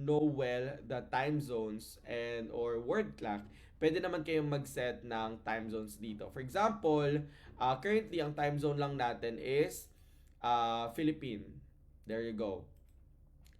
know well the time zones and or world clock, pwede naman kayong mag-set ng time zones dito. For example, currently ang time zone lang natin is Philippine. There you go.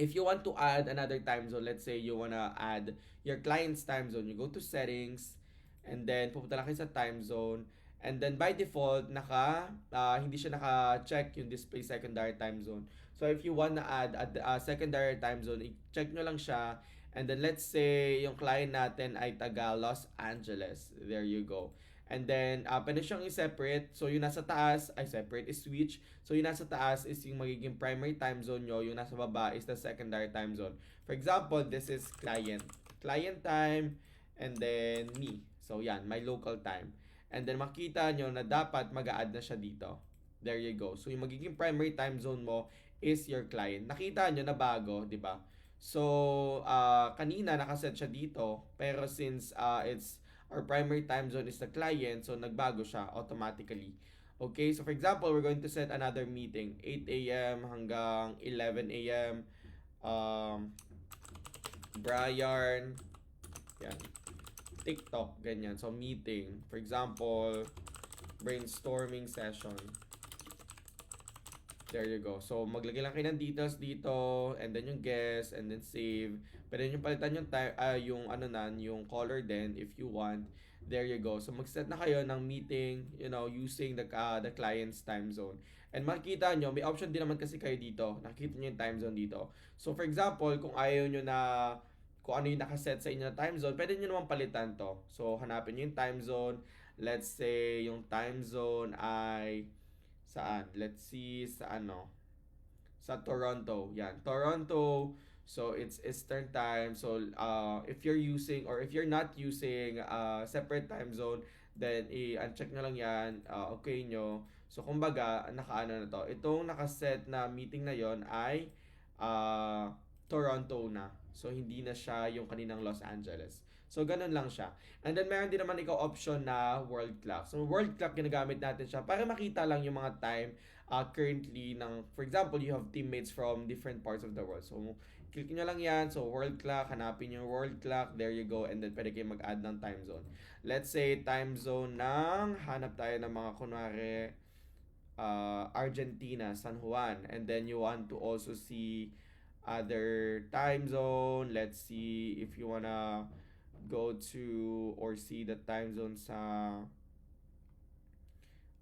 If you want to add another time zone, let's say you wanna add your client's time zone, you go to settings, and then pupunta lang kayo sa time zone, and then by default, hindi siya naka-check yung display secondary time zone. So if you wanna add a secondary time zone, i-check nyo lang siya, and then let's say yung client natin ay taga Los Angeles. There you go. And then, pwede siyang i-separate. So, yung nasa taas, ay separate is switch. So, yung nasa taas is yung magiging primary time zone nyo. Yung nasa baba is the secondary time zone. For example, this is client. Client time, and then me. So, yan, my local time. And then, makita nyo na dapat mag-a-add na siya dito. There you go. So, yung magiging primary time zone mo is your client. Nakita nyo na bago, di ba? So, kanina nakaset siya dito. Pero since it's our primary time zone is the client, so nagbago siya automatically. Okay, so for example, we're going to set another meeting, 8 a.m. hanggang 11 a.m. Brian, yan, TikTok, ganyan. So, meeting. For example, brainstorming session. There you go. So, maglagay lang kayo ng details dito, and then yung guest, and then save. Pwede nyo palitan yung time, yung color din if you want. There you go. So, mag-set na kayo ng meeting, using the client's time zone. And makikita nyo, may option din naman kasi kayo dito. Nakikita nyo yung time zone dito. So, for example, kung ayaw nyo na kung ano yung nakaset sa inyo na time zone, pwede nyo naman palitan to. So, hanapin nyo yung time zone. Let's say, yung time zone ay saan? Let's see sa Toronto. Yan, Toronto. So it's Eastern time. So if you're using or if you're not using separate time zone, then i-uncheck nyo lang yan, okay nyo. So kumbaga, nakaano na to. Itong nakaset na meeting na yon ay Toronto na. So hindi na siya yung kaninang Los Angeles. So ganun lang siya. And then meron din naman ikaw option na world clock. So world clock ginagamit natin siya para makita lang yung mga time currently ng, for example, you have teammates from different parts of the world. So click nyo lang yan. So world clock, hanapin yung world clock. There you go. And then pwede kayo mag-add ng time zone. Let's say time zone ng, hanap tayo ng mga kunwari Argentina, San Juan. And then you want to also see other time zone. Let's see if you wanna go to or see the time zone sa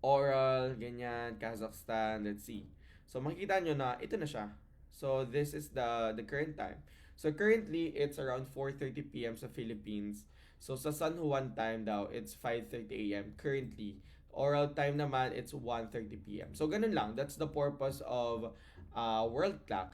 Oral, ganyan, Kazakhstan, let's see. So makikita nyo na ito na siya. So this is the current time. So currently it's around 4:30 p.m. sa Philippines. So sa San Juan time daw, it's 5:30 a.m. currently. Oral time naman, it's 1:30 p.m. So ganun lang. That's the purpose of world clock.